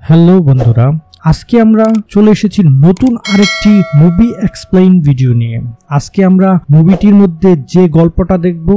Hello বন্ধুরা, আজকে আমরা চলে এসেছি নতুন আরেকটি মুভি এক্সপ্লেইন ভিডিও নিয়ে। আজকে আমরা মুভিটির মধ্যে যে গল্পটা দেখব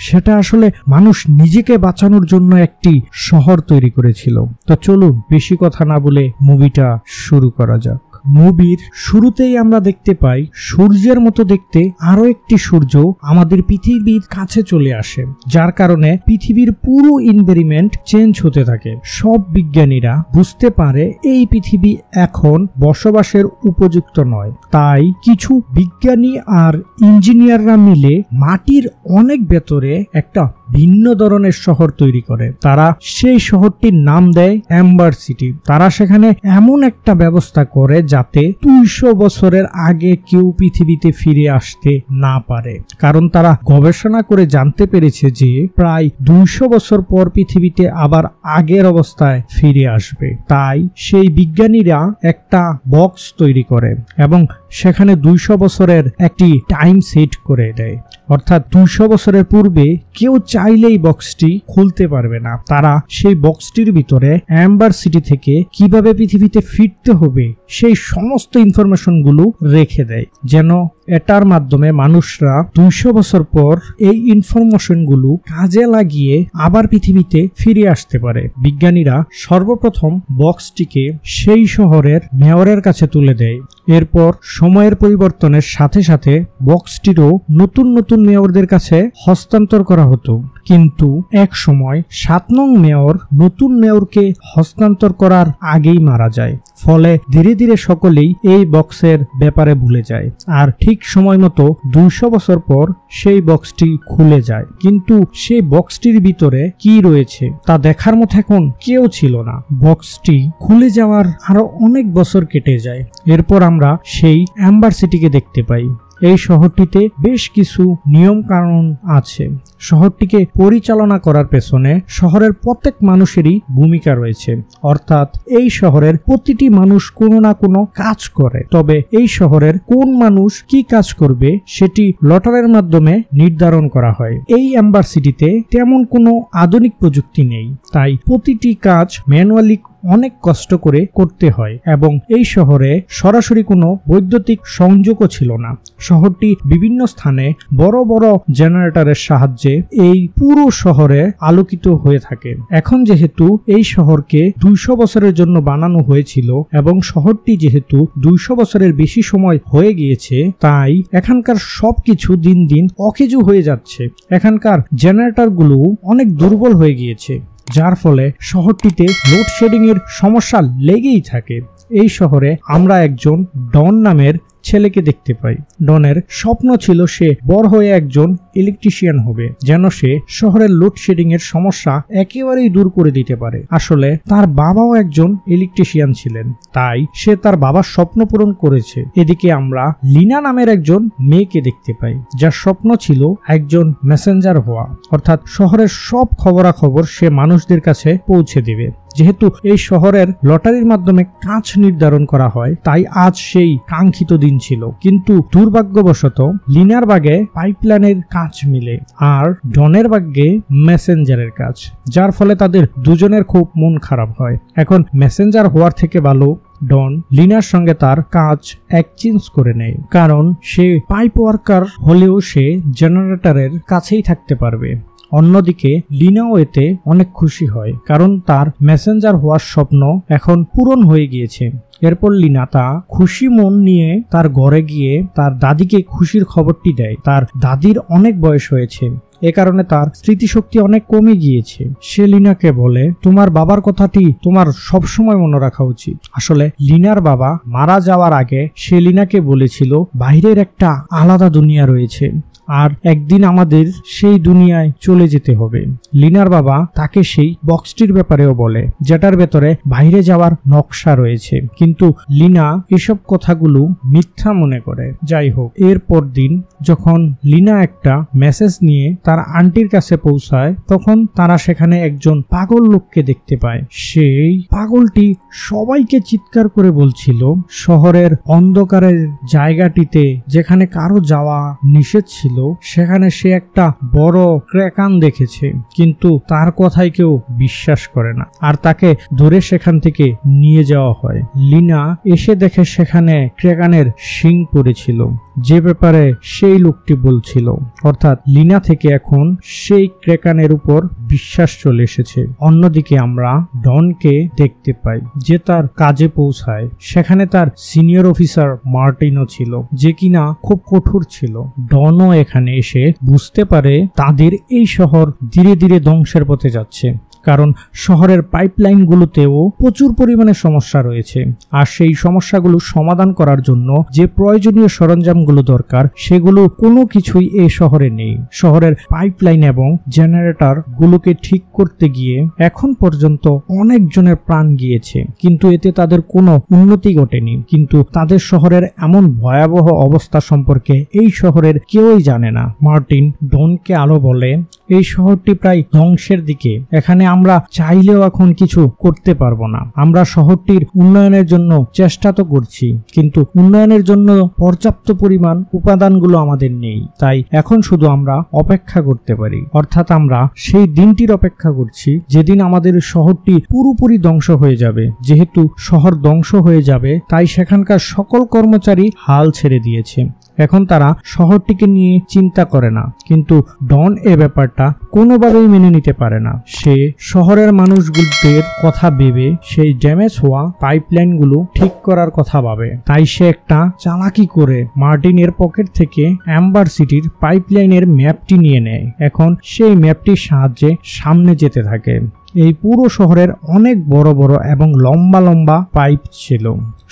সেটা আসলে মানুষ নিজেকে বাঁচানোর জন্য একটি শহর তৈরি করেছিল। তো চলুন বেশি কথা না বলে মুভিটা শুরু করা যাক। মুভির শুরুতেই আমরা দেখতে পাই সূর্যের মতো দেখতে আরো একটি সূর্য আমাদের পৃথিবীর কাছে চলে আসে, যার কারণে পৃথিবীর পুরো এনভায়রনমেন্ট চেঞ্জ হতে থাকে। সব বিজ্ঞানীরা বুঝতে পারে এই পৃথিবী এখন বসবাসের উপযুক্ত নয়। তাই কিছু বিজ্ঞানী আর ইঞ্জিনিয়াররা মিলে মাটির অনেক ভেতরে একটা ভিন্ন ধরনের শহর তৈরি করে। তারা সেই শহরটির নাম দেয় এম্বার সিটি। তারা সেখানে এমন একটা ব্যবস্থা করে যাতে 200 বছরের আগে কেউ পৃথিবীতে ফিরে আসতে না পারে, কারণ তারা গবেষণা করে জানতে পেরেছে যে প্রায় 200 বছর পর পৃথিবীতে আবার আগের অবস্থায় ফিরে আসবে। তাই সেই বিজ্ঞানীরা একটা বক্স তৈরি করে এবং সেখানে 200 বছরের একটি টাইম সেট করে দেয়, অর্থাৎ 200 বছরের পূর্বে কেউ চাইলেই বক্সটি খুলতে পারবে না। তারা সেই বক্সটির ভিতরে এম্বার সিটি থেকে কিভাবে পৃথিবীতে ফিরতে হবে সেই সমস্ত ইনফরমেশন গুলো রেখে দেয়, যেন এটার মাধ্যমে মানুষরা 200 বছর পর এই ইনফরমেশন গুলো কাজে লাগিয়ে আবার পৃথিবীতে ফিরে আসতে পারে। বিজ্ঞানীরা সর্বপ্রথম বক্সটিকে সেই শহরের মেয়রের কাছে তুলে দেয়। এরপর সময়ের পরিবর্তনের সাথে সাথে বক্সটিরও নতুন নতুন মেয়রদের কাছে হস্তান্তর করা হতো, কিন্তু এক সময় 7 নং মেয়র নতুন মেয়রকে হস্তান্তর করার আগেই মারা যায়। ফলে ধীরে ধীরে সকলেই এই বক্সের ব্যাপারে ভুলে যায়। আর ঠিক সময় মতো 200 বছর পর সেই বক্সটি খুলে যায়, কিন্তু সেই বক্সটির ভিতরে কি রয়েছে তা দেখার মতো এখন কেউ ছিল না। বক্সটি খুলে যাওয়ার আরো অনেক বছর কেটে যায়। এরপর আমরা সেই এম্বার সিটিকে দেখতে পাই। এই শহরটিতে বেশ কিছু নিয়ম কানুন আছে। শহরটিকে পরিচালনা করার পেছনে শহরের প্রত্যেক মানুষেরই ভূমিকা রয়েছে, অর্থাৎ এই শহরের প্রতিটি মানুষ কোনো না কোনো কাজ করে। তবে এই শহরের কোন মানুষ কি কাজ করবে সেটি লটারির মাধ্যমে নির্ধারণ করা হয়। এই এম্বার সিটিতে তেমন কোনো আধুনিক প্রযুক্তি নেই, তাই প্রতিটি কাজ ম্যানুয়ালি অনেক কষ্ট করে করতে হয় এবং এই শহরে সরাসরি কোনো বৈদ্যুতিক সংযোগও ছিল না। শহরটি বিভিন্ন স্থানে বড় বড় জেনারেটরের সাহায্যে এই পুরো শহরে আলোকিত হয়ে থাকে। এখন যেহেতু এই শহরকে 200 বছরের জন্য বানানো হয়েছিল এবং শহরটি যেহেতু 200 বছরের বেশি সময় হয়ে গিয়েছে, তাই এখানকার সবকিছু দিন দিন অকেজু হয়ে যাচ্ছে। এখানকার জেনারেটরগুলো অনেক দুর্বল হয়ে গিয়েছে, যার ফলে শহরটিতে লোডশেডিং এর সমস্যা লেগেই থাকে। এই শহরে আমরা একজন ডন নামের ছেলেকে দেখতে পাই। ডনের স্বপ্ন ছিল সে বড় হয়ে একজন ইলেকট্রিশিয়ান হবে, যেন সে শহরের লোডশেডিং এর সমস্যা একেবারেই দূর করে দিতে পারে। আসলে তার বাবাও একজন ইলেকট্রিশিয়ান ছিলেন, তাই সে তার বাবার স্বপ্ন পূরণ করেছে। এদিকে আমরা লিনা নামের একজন মেয়েকে দেখতে পাই, যার স্বপ্ন ছিল একজন মেসেঞ্জার হওয়া, অর্থাৎ শহরের সব খবরাখবর সে মানুষদের কাছে পৌঁছে দিবে। যেহেতু এই শহরের লটারির মাধ্যমে কাজ নির্ধারণ করা হয়, তাই আজ সেই কাঙ্ক্ষিত দিন ছিল। কিন্তু দুর্ভাগ্যবশত লিনার ভাগ্যে পাইপলাইনের কাজ মিলে আর ডনের ভাগ্যে মেসেঞ্জারের কাজ, যার ফলে তাদের দুজনের খুব মন খারাপ হয়। এখন মেসেঞ্জার হওয়ার থেকে ভালো ডন লিনার সঙ্গে তার কাজ এক্সচেঞ্জ করে নেয়, কারণ সে পাইপ ওয়ার্কার হলেও সে জেনারেটরের কাছেই থাকতে পারবে। অন্যদিকে লিনাও এতে অনেক খুশি হয়, কারণ তার মেসেঞ্জার হওয়ার স্বপ্ন এখন পূরণ হয়ে গিয়েছে। এরপর লিনা তা খুশি মন নিয়ে তার ঘরে গিয়ে তার দাদিকে খুশির খবরটি দেয়। তার দাদির অনেক বয়স হয়েছে, এ কারণে তার স্মৃতিশক্তি অনেক কমে গিয়েছে। সে লিনাকে বলে, তোমার বাবার কথাটি তোমার সবসময় মনে রাখা উচিত। আসলে লিনার বাবা মারা যাওয়ার আগে সে লিনাকে বলেছিল বাইরের একটা আলাদা দুনিয়া রয়েছে, আর একদিন আমাদের সেই দুনিয়ায় চলে যেতে হবে। লিনার বাবা তাকে সেই বক্সটির ব্যাপারেও বলে, যেটার ভেতরে বাইরে যাওয়ার নকশা রয়েছে, কিন্তু লিনা এসব কথাগুলো মিথ্যা মনে করে। যাই হোক, এরপর দিন যখন লিনা একটা মেসেজ নিয়ে তার আন্টির কাছে পৌঁছায়, তখন তারা সেখানে একজন পাগল লোককে দেখতে পায়। সেই পাগলটি সবাইকে চিৎকার করে বলছিল শহরের অন্ধকারের জায়গাটিতে, যেখানে কারো যাওয়া নিষেধ ছিল, সেখানে সে একটা বড় ক্র্যাকান দেখেছে, কিন্তু তার কথাই কেউ বিশ্বাস করে না আর তাকে ধরে সেখান থেকে নিয়ে যাওয়া হয়। লিনা এসে দেখে সেখানে ক্র্যাকানের শিং পড়েছিল, যে ব্যাপারে সেই লোকটি বলছিল। অর্থাৎ লিনা থেকে এখন সেই ক্র্যাকানের উপর বিশ্বাস চলে এসেছে। অন্যদিকে আমরা ডনকে দেখতে পাই, যে তার কাজে পৌঁছায়। সেখানে তার সিনিয়র অফিসার মার্টিনও ছিল, যে কিনা খুব কঠোর ছিল। ডনও এখানে এসে বুঝতে পারে তাদের এই শহর ধীরে ধীরে ধ্বংসের পথে যাচ্ছে, কারণ শহরের পাইপলাইনগুলোতেও প্রচুর পরিমাণে সমস্যা রয়েছে। আর সেই সমস্যাগুলো সমাধান করার জন্য যে প্রয়োজনীয় সরঞ্জামগুলো দরকার, সেগুলো কোনো কিছুই এই শহরে নেই। শহরের পাইপলাইন এবং জেনারেটর গুলোকে ঠিক করতে গিয়ে এখন পর্যন্ত অনেকজনের প্রাণ গিয়েছে, কিন্তু এতে তাদের কোনো উন্নতি ঘটেনি। কিন্তু তাদের শহরের এমন ভয়াবহ অবস্থা সম্পর্কে এই শহরের কেউই জানে না। মার্টিন ডনকে আলো বলে, এই শহরটি প্রায় ধ্বংসের দিকে, এখানে আমরা চাইলেও এখন কিছু করতে পারবো না। আমরা শহরটির উন্নয়নের জন্য চেষ্টা তো করছি, কিন্তু উন্নয়নের জন্য পর্যাপ্ত পরিমাণ উপাদানগুলো আমাদের নেই। তাই এখন শুধু আমরা অপেক্ষা করতে পারি। অর্থাৎ আমরা সেই দিনটির অপেক্ষা করছি যেদিন আমাদের শহরটি পুরোপুরি ধ্বংস হয়ে যাবে। যেহেতু শহর ধ্বংস হয়ে যাবে, তাই সেখানকার সকল কর্মচারী হাল ছেড়ে দিয়েছে। এখন তারা শহরটিকে নিয়ে চিন্তা করে না। কিন্তু ডন এ ব্যাপারটা কোনোভাবেই মেনে নিতে পারে না। সে শহরের মানুষগুলোদের কথা ভেবে সেই ড্যামেজ হওয়া পাইপলাইনগুলো ঠিক করার কথা ভাবে। তাই সে একটা চালাকি করে মার্টিনের পকেট থেকে অ্যাম্বার সিটির পাইপলাইনের ম্যাপটি নিয়ে নেয়। এখন সেই ম্যাপটির সাহায্যে সামনে যেতে থাকে। এই পুরো শহরের অনেক বড় বড় এবং লম্বা লম্বা পাইপ ছিল।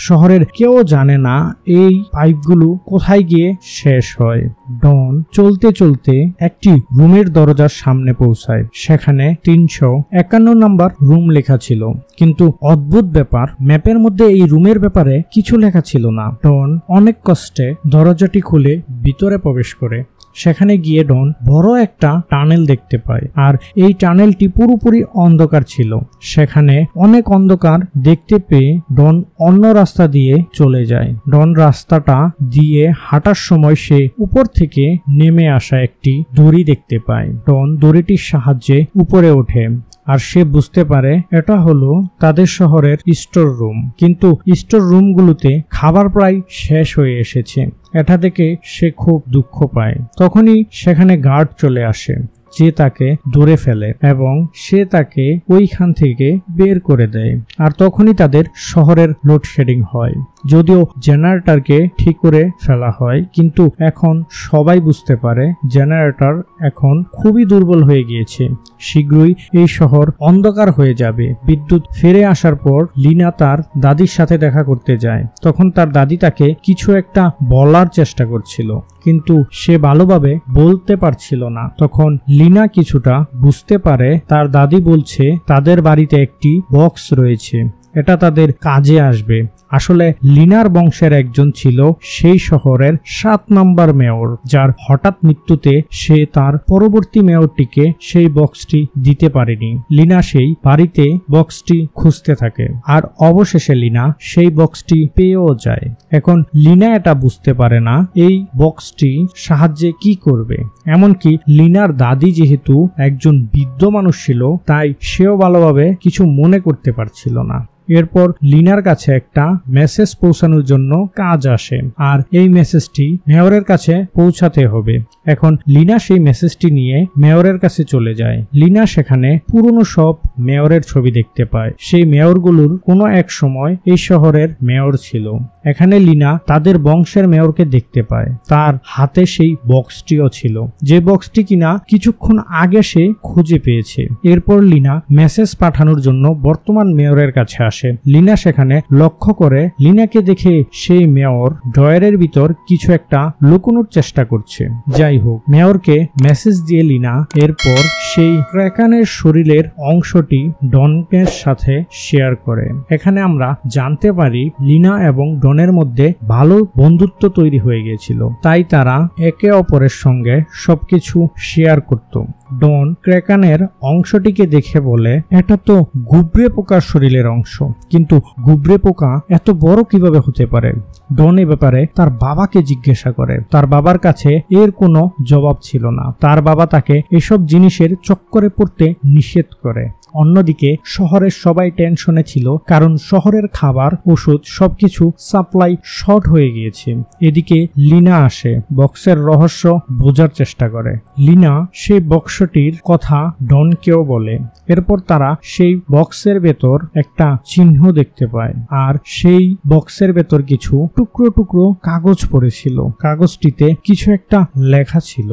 শহরের কেউ জানে না এই পাইপগুলো কোথায় গিয়ে শেষ হয়। ডন চলতে চলতে একটি রুমের দরজার সামনে পৌঁছায়। সেখানে 351 নাম্বার রুম লেখা ছিল, কিন্তু অদ্ভুত ব্যাপার, ম্যাপের মধ্যে এই রুমের ব্যাপারে কিছু লেখা ছিল না। ডন অনেক কষ্টে দরজাটি খুলে ভিতরে প্রবেশ করে। সেখানে গিয়ে ডন বড় একটা টানেল দেখতে পায়, আর এই টানেলটি পুরোপুরি অন্ধকার ছিল। সেখানে অনেক অন্ধকার দেখতে পেয়ে ডন অন্য রাস্তা দিয়ে চলে যায়। ডন রাস্তাটা দিয়ে হাঁটার সময় সে উপর থেকে নেমে আসা একটি দড়ি দেখতে পায়। ডন দড়িটির সাহায্যে উপরে ওঠে, আর সে বুঝতে পারে এটা হলো তাদের শহরের স্টোর রুম। কিন্তু স্টোর রুমগুলোতে খাবার প্রায় শেষ হয়ে এসেছে। এটা দেখে সে খুব দুঃখ পায়। তখনই সেখানে গার্ড চলে আসে, যে তাকে ধরে ফেলে এবং সে তাকে ওইখান থেকে বের করে দেয়। আর তখনই তাদের শহরের লোডশেডিং হয়। যদিও জেনারেটরকে ঠিক করে ফেলা হয়, কিন্তু এখন সবাই বুঝতে পারে জেনারেটর এখন খুবই দুর্বল হয়ে গিয়েছে। শীঘ্রই এই শহর অন্ধকার হয়ে যাবে। বিদ্যুৎ ফিরে আসার পর লিনা তার দাদির সাথে দেখা করতে যায়। তখন তার দাদি তাকে কিছু একটা বলার চেষ্টা করছিল, কিন্তু সে ভালোভাবে বলতে পারছিল না। তখন লিনা কিছুটা বুঝতে পারে তার দাদি বলছে তাদের বাড়িতে একটি বক্স রয়েছে, এটা তাদের কাজে আসবে। আসলে লিনার বংশের একজন ছিল সেই শহরের 7 নম্বর মেয়র, যার হঠাৎ মৃত্যুতে সে তার পরবর্তী মেয়রটিকে সেই বক্সটি দিতে পারেনি। লিনা সেই বাড়িতে বক্সটি খুঁজতে থাকে, আর অবশেষে লিনা সেই বক্সটি পেয়েও যায়। এখন লিনা এটা বুঝতে পারে না এই বক্সটি সাহায্যে কি করবে। এমনকি লিনার দাদি যেহেতু একজন বৃদ্ধ মানুষ ছিল, তাই সেও ভালোভাবে কিছু মনে করতে পারছিল না। এরপর লিনার কাছে একটা মেসেজ পৌঁছানোর জন্য কাজ আসে, আর এই মেসেজটি মেয়রের কাছে পৌঁছাতে হবে। এখন লিনা সেই মেসেজটি নিয়ে মেয়রের কাছে চলে যায়। লিনা সেখানে পুরনো সব মেয়রের ছবি দেখতে পায়। সেই মেয়রগুলোর কোনো এক সময় এই শহরের মেয়র ছিল। এখানে লিনা তাদের বংশের মেয়রকে দেখতে পায়। তার হাতে সেই বক্সটিও ছিল, যে বক্সটি কিনা কিছুক্ষণ আগে সে খুঁজে পেয়েছে। এরপর লিনা মেসেজ পাঠানোর জন্য বর্তমান মেয়রের কাছে আসে। লিনা সেখানে লক্ষ্য করে লিনাকে দেখে সেই মেয়র ড্রয়ারের ভিতর কিছু একটা লুকোনোর চেষ্টা করছে। যাই হোক, মেয়রকে মেসেজ দিয়ে লিনা এরপর সেই ক্র্যাকানের শরীরের অংশটি ডনের সাথে শেয়ার করে। এখানে আমরা জানতে পারি লিনা এবং ডনের মধ্যে ভালো বন্ধুত্ব তৈরি হয়ে গিয়েছিল, তাই তারা একে অপরের সঙ্গে সবকিছু শেয়ার করত। ডন ক্রেকানের অংশটিকে দেখে বলে, এটা তো গুবরে পোকার শরীরের অংশ, কিন্তু গুবরে পোকা এত বড় কিভাবে হতে পারে? ডন এ ব্যাপারে তার বাবাকে জিজ্ঞাসা করে। তার বাবার কাছে এর কোনো জবাব ছিল না। তার বাবা তাকে এসব জিনিসের চক্করে পড়তে নিষেধ করে। অন্যদিকে শহরের সবাই টেনশনে ছিল, কারণ শহরের খাবার, ওষুধ সবকিছু সাপ্লাই শর্ট হয়ে গিয়েছে। এদিকে লিনা আসে, বক্সের রহস্য বোঝার চেষ্টা করে। লিনা সেই বক্সটির কথা ডনকেও বলে। এরপর তারা সেই বক্সের ভেতর একটা চিহ্ন দেখতে পায়, আর সেই বক্সের ভেতর কিছু টুকরো টুকরো কাগজ পড়েছিল। কাগজটিতে কিছু একটা লেখা ছিল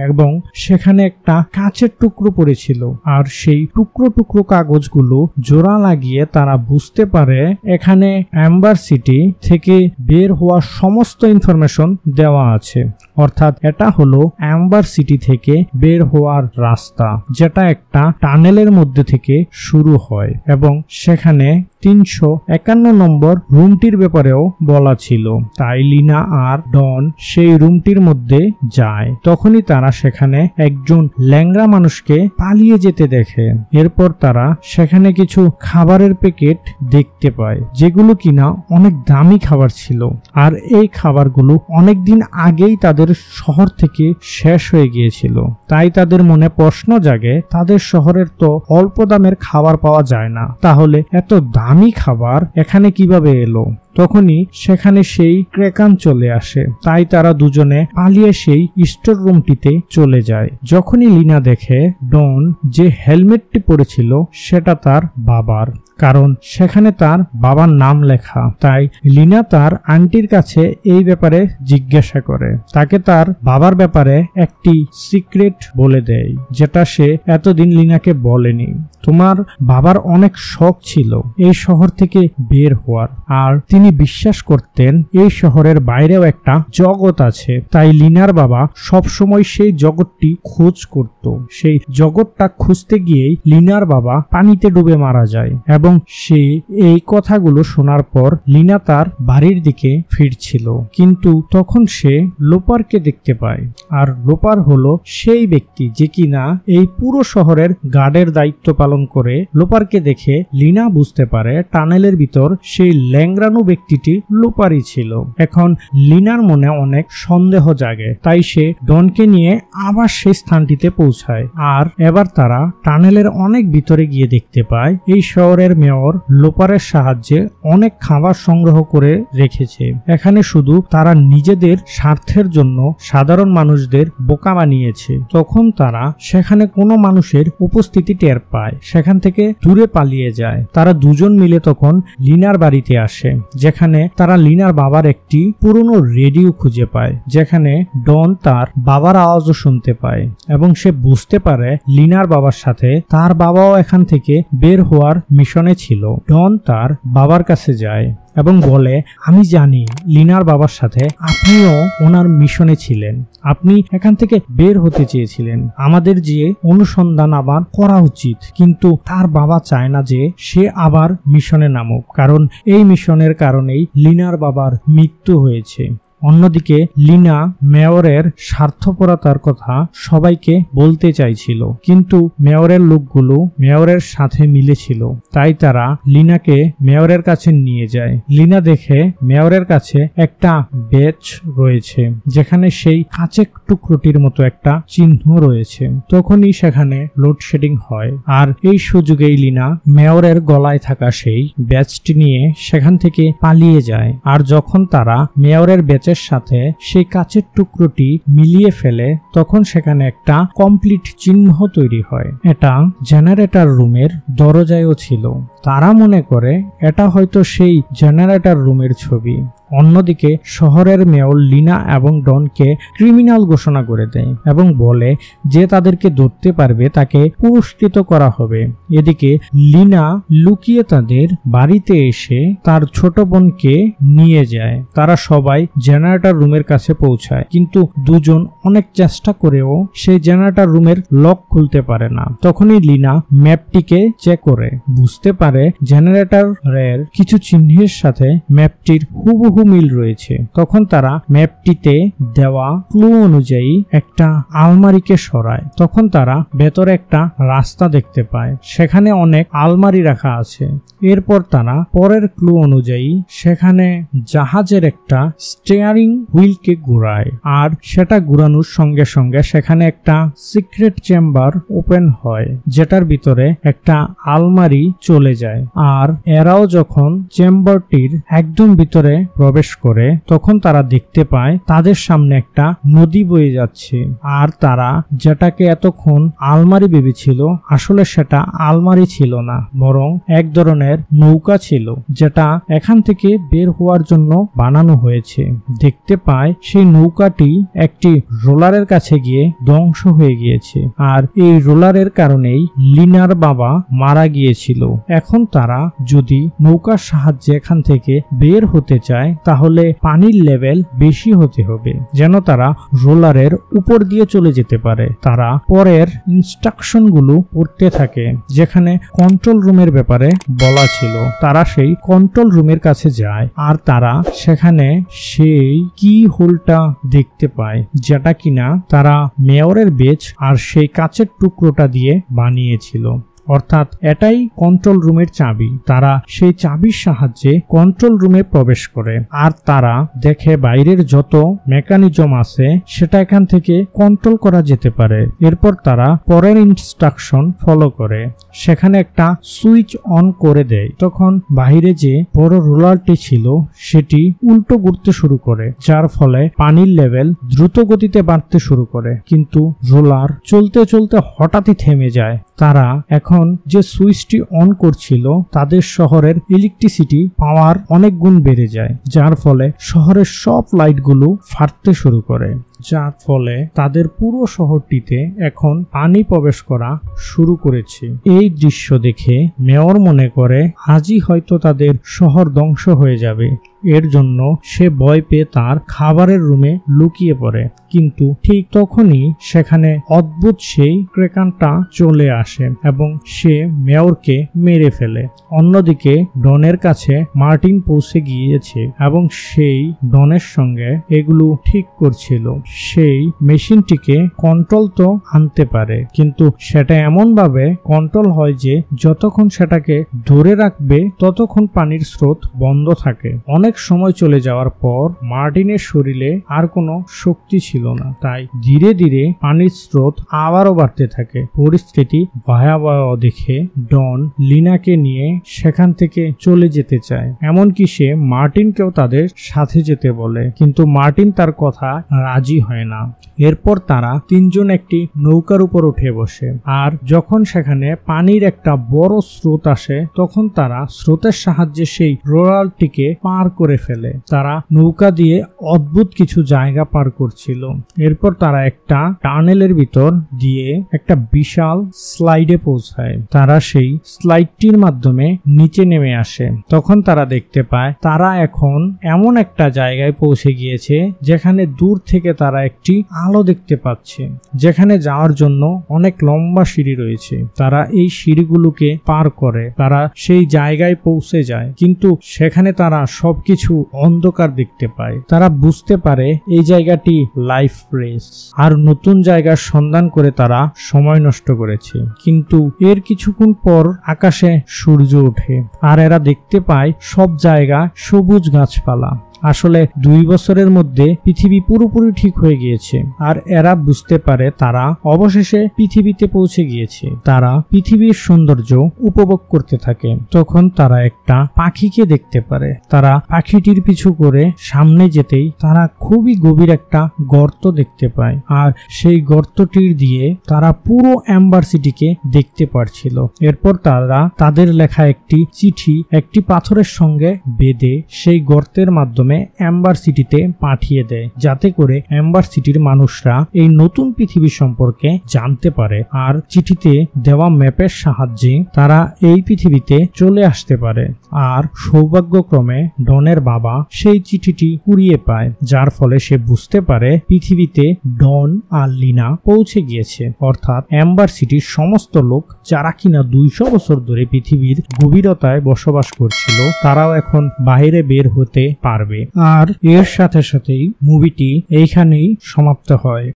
এবং সেখানে একটা কাচের টুকরো পড়েছিল, আর সেই টুকরো টুকরো কাগজগুলো জোড়া লাগিয়ে তারা বুঝতে পারে এখানে অ্যাম্বার সিটি থেকে বের হওয়া সমস্ত ইনফরমেশন দেওয়া আছে। অর্থাৎ এটা হলো অ্যাম্বার সিটি থেকে বের হওয়ার রাস্তা, যেটা একটা টানেলের মধ্যে থেকে শুরু হয়, এবং সেখানে 351 নম্বর রুমটির ব্যাপারেও বলা ছিল। তাই লিনা আর ডন সেই রুমটির মধ্যে যায়। তখনই তারা সেখানে একজন ল্যাংড়া মানুষকে পালিয়ে যেতে দেখে। এরপর তারা সেখানে কিছু খাবারের প্যাকেট দেখতে পায়, যেগুলো কিনা অনেক দামি খাবার ছিল, আর এই খাবারগুলো অনেকদিন আগেই তাদের শহর থেকে শেষ হয়ে গিয়েছিল। তাই তাদের মনে প্রশ্ন জাগে, তাদের শহরের তো অল্প দামের খাবার পাওয়া যায় না, তাহলে এত দামি খাবার এখানে কিভাবে এলো? তখনই সেখানে সেই ক্রেকান চলে আসে। তাই তারা দুজনে পালিয়ে সেই স্টোর রুমটিতে চলে যায়। যখনই লিনা দেখে ডন যে হেলমেটটি পরেছিল সেটা তার বাবার, কারণ সেখানে তার বাবার নাম লেখা। তাই লিনা তার আন্টির কাছে এই ব্যাপারে জিজ্ঞাসা করে। তাকে তার বাবার ব্যাপারে একটি সিক্রেট বলে দেয়, যেটা সে এতদিন লিনাকে বলেনি। তোমার বাবার অনেক শখ ছিল এই শহর থেকে বের হওয়ার, আর তিনি বিশ্বাস করতেন এই শহরের বাইরেও একটা জগৎ আছে। তাই লিনার বাবা সবসময় সেই জগৎটি খোঁজ করত। সেই জগৎটা খুঁজতে গিয়েই লিনার বাবা পানিতে ডুবে মারা যায়, এবং সে এই কথাগুলো শোনার পর লিনা তার বাড়ির দিকে ফিরছিল। কিন্তু তখন সে লোপারকে দেখতে পায়, আর লোপার হলো সেই ব্যক্তি যে কিনা এই পুরো শহরের গার্ডের দায়িত্ব পালন করে। লোপারকে দেখে লিনা বুঝতে পারে টানেলের ভিতর সেই ল্যাংড়ানো ব্যক্তিটি লোপারই ছিল। এখন লিনার মনে অনেক সন্দেহ জাগে, তাই সে ডনকে নিয়ে আবার সেই স্থানটিতে পৌঁছায়। আর এবার তারা টানেলের অনেক ভিতরে গিয়ে দেখতে পায় এই শহরের মেয়র লোপারের সাহায্যে অনেক খাবার সংগ্রহ করে রেখেছে। এখানে শুধু তারা নিজেদের স্বার্থের জন্য সাধারণ মানুষদের বোকা বানিয়েছে। তখন তারা সেখানে কোনো মানুষের উপস্থিতি টের পায়, সেখান থেকে দূরে পালিয়ে যায়। তারা দুজন মিলে তখন লিনার বাড়িতে আসে, যেখানে তারা লিনার বাবার একটি পুরনো রেডিও খুঁজে পায়, যেখানে ডন তার বাবার আওয়াজও শুনতে পায়, এবং সে বুঝতে পারে লিনার বাবার সাথে তার বাবাও এখান থেকে বের হওয়ার মিশনে ছিল। ডন তার বাবার কাছে যায় এবং বলে, আমি জানি লিনার বাবার সাথে আপনিও ওনার মিশনে ছিলেন, আপনি এখান থেকে বের হতে চেয়েছিলেন, আমাদের যে অনুসন্ধান আবার করা উচিত। কিন্তু তার বাবা চায় না যে সে আবার মিশনে নামুক, কারণ এই মিশনের কারণেই লিনার বাবার মৃত্যু হয়েছে। অন্যদিকে লিনা মেয়রের স্বার্থপরতার কথা সবাইকে বলতে চাইছিল, কিন্তু মেয়রের লোকগুলো মেয়রের সাথে মিলেছিল। তাই তারা লিনাকে মেয়রের কাছে নিয়ে যায়। লিনা দেখে মেয়রের কাছে একটা ব্যাজ রয়েছে, যেখানে সেই কাচের টুকরোটির মতো একটা চিহ্ন রয়েছে। তখনই সেখানে লোডশেডিং হয়, আর এই সুযোগেই লিনা মেয়রের গলায় থাকা সেই ব্যাজটি নিয়ে সেখান থেকে পালিয়ে যায়। আর যখন তারা মেয়রের ব্যাজ সাথে সেই কাচের টুকরোটি মিলিয়ে ফেলে, তখন সেখানে একটা কমপ্লিট চিহ্ন তৈরি হয়। এটা জেনারেটর রুমের দরজায়ও ছিল। তারা মনে করে এটা হয়তো সেই জেনারেটর রুমের ছবি। অন্যদিকে শহরের মেয়র লিনা এবং ডনকে ক্রিমিনাল ঘোষণা করে দেয় এবং বলে যে তাদেরকে ধরতে পারবে তাকে পুরস্কৃত করা হবে। এদিকে লিনা লুকিয়ে তাদের বাড়িতে এসে তার ছোট বোনকে নিয়ে যায়। তারা সবাই জেনারেটর রুমের কাছে পৌঁছায়, কিন্তু দুজন অনেক চেষ্টা করেও সেই জেনারেটর রুমের লক খুলতে পারে না। তখনই লিনা ম্যাপটিকে চেক করে বুঝতে পারে জেনারেটরের কিছু চিহ্নের সাথে ম্যাপটির হুবহু হুবহু মিল রয়েছে। তখন তারা ম্যাপটিতে দেওয়া ক্লু অনুযায়ী একটা আলমারিকে সরায়। তখন তারা ভেতরে একটা রাস্তা দেখতে পায়, সেখানে অনেক আলমারি রাখা আছে। এরপর তারা পরের ক্লু অনুযায়ী সেখানে জাহাজের একটা স্টিয়ারিং হুইলকে ঘোরায়, আর সেটা ঘোরানোর সঙ্গে সঙ্গে সেখানে একটা সিক্রেট চেম্বার ওপেন হয়, যেটার ভিতরে একটা আলমারি চলে যায়। আর এরাও যখন চেম্বারটির একদম ভিতরে প্রবেশ করে তখন তারা দেখতে পায় তাদের সামনে একটা নদী বয়ে যাচ্ছে। আর তারা যেটাকে এতক্ষণ আলমারি ভেবেছিল, আসলে সেটা আলমারি ছিল না, বরং এক ধরনের নৌকা ছিল, যেটা এখান থেকে বের হওয়ার জন্য বানানো হয়েছে। দেখতে পায় সেই নৌকাটি একটি রোলারের কাছে গিয়ে ধ্বংস হয়ে গিয়েছে, আর এই রোলারের কারণেই লিনার বাবা মারা গিয়েছিল। এখন তারা যদি নৌকার সাহায্যে এখান থেকে বের হতে চায় তাহলে পানির লেভেল বেশি হতে হবে, যেন তারা রোলারের উপর দিয়ে চলে যেতে পারে। তারা পরের ইনস্ট্রাকশন গুলো পড়তে থাকে, যেখানে কন্ট্রোল রুমের ব্যাপারে বলা ছিল। তারা সেই কন্ট্রোল রুমের কাছে যায়, আর তারা সেখানে সেই কি হোলটা দেখতে পায়, যেটা কিনা তারা মেয়রের বেজ আর সেই কাচের টুকরোটা দিয়ে বানিয়েছিল। অর্থাৎ এটাই কন্ট্রোল রুমের চাবি। তারা সেই চাবির সাহায্যে কন্ট্রোল রুমে প্রবেশ করে, আর তারা দেখে বাইরের যত মেকানিজম আছে সেটা এখান থেকে কন্ট্রোল করা যেতে পারে। এরপর তারা পরের ইনস্ট্রাকশন ফলো করে, সেখানে একটা সুইচ অন করে দেয়। তখন বাইরে যে বড় রোলারটি ছিল সেটি উল্টো ঘুরতে শুরু করে, যার ফলে পানির লেভেল দ্রুত গতিতে বাড়তে শুরু করে। কিন্তু রোলার চলতে চলতে হঠাৎই থেমে যায়। তারা এখন যে সুইচটি অন করছিল তাদের শহরের ইলেকট্রিসিটি পাওয়ার অনেক গুণ বেড়ে যায়, যার ফলে শহরের সব লাইটগুলো ফাটতে শুরু করে, যার ফলে তাদের পুরো শহরটিতে এখন পানি প্রবেশ করা শুরু করেছে। এই দৃশ্য দেখে মেয়র মনে করে আজই হয়তো তাদের শহর ধ্বংস হয়ে যাবে। এর জন্য সে ভয় পেয়ে তার খাবারের রুমে লুকিয়ে পড়ে। কিন্তু ঠিক তখনই সেখানে অদ্ভুত সেই ক্রেকানটা চলে আসে এবং সে মেয়রকে মেরে ফেলে। অন্যদিকে ডনের কাছে মার্টিন পৌঁছে গিয়েছে এবং সেই ডনের সঙ্গে এগুলো ঠিক করছিল। সেই মেশিনটিকে কন্ট্রোল তো আনতে পারে, কিন্তু সেটা এমন ভাবে কন্ট্রোল হয় যে যতক্ষণ সেটাকে ধরে রাখবে ততক্ষণ পানির স্রোত বন্ধ থাকে। অনেক সময় চলে যাওয়ার পর মার্টিনের শরীরে আর কোনো শক্তি ছিল না, তাই ধীরে ধীরে পানির স্রোত আবারও বাড়তে থাকে। পরিস্থিতি ভয়াবহ দেখে ডন লিনাকে নিয়ে সেখান থেকে চলে যেতে চায়, এমনকি সে মার্টিনকেও তাদের সাথে যেতে বলে, কিন্তু মার্টিন তার কথা রাজি হয় না। এরপর তারা তিনজন একটি নৌকার উপর উঠে বসে, আর যখন সেখানে পানির একটা বড় স্রোত আসে তখন তারা স্রোতের সাহায্যে সেই রোলারটিকে পার করে ফেলে। তারা নৌকা দিয়ে অদ্ভুত কিছু জায়গা পার করছিল। এরপর তারা একটা টানেলের ভিতর দিয়ে একটা বিশাল স্লাইডে পৌঁছায়। তারা সেই স্লাইডটির মাধ্যমে নিচে নেমে আসে। তখন তারা দেখতে পায় তারা এখন এমন একটা জায়গায় পৌঁছে গিয়েছে যেখানে দূর থেকে তারা একটি আলো দেখতে পাচ্ছে, যেখানে যাওয়ার জন্য অনেক লম্বা সিঁড়ি রয়েছে। তারা এই সিঁড়িগুলোকে পার করে তারা সেই জায়গায় পৌঁছে যায়, কিন্তু সেখানে তারা সবকিছু অন্ধকার দেখতে পায়। তারা বুঝতে পারে এই জায়গাটি লাইফ রেস, আর নতুন জায়গার সন্ধান করে তারা সময় নষ্ট করেছে। কিন্তু এর কিছুক্ষণ পর আকাশে সূর্য ওঠে, আর এরা দেখতে পায় সব জায়গা সবুজ গাছপালা। আসলে 2 বছরের মধ্যে পৃথিবী পুরোপুরি ঠিক হয়ে গিয়েছে, আর এরা বুঝতে পারে তারা অবশেষে পৃথিবীতে পৌঁছে গিয়েছে। তারা পৃথিবীর সৌন্দর্য উপভোগ করতে থাকে। তখন তারা একটা পাখিকে দেখতে পারে। তারা পাখিটির পিছু করে সামনে যেতেই তারা খুবই গভীর একটা গর্ত দেখতে পায়, আর সেই গর্তটির দিয়ে তারা পুরো এম্বার সিটিকে দেখতে পারছিল। এরপর তারা তাদের লেখা একটি চিঠি একটি পাথরের সঙ্গে বেঁধে সেই গর্তের মাধ্যমে এম্বার সিটিতে পাঠিয়ে দেয়, যাতে করে এম্বার সিটির মানুষরা এই নতুন পৃথিবী সম্পর্কে জানতে পারে, আর চিঠিতে দেওয়া ম্যাপের সাহায্যে তারা এই পৃথিবীতে চলে আসতে পারে। আর সৌভাগ্যক্রমে ডনের বাবা সেই চিঠিটি কুড়িয়ে পায়, যার ফলে সে বুঝতে পারে পৃথিবীতে ডন আর লিনা পৌঁছে গিয়েছে। অর্থাৎ এম্বার সিটির সমস্ত লোক যারা কিনা 200 বছর ধরে পৃথিবীর গভীরতায় বসবাস করছিল, তারাও এখন বাইরে বের হতে পারবে। আর এর সাথে সাথেই মুভিটি এইখানেই সমাপ্ত হয়।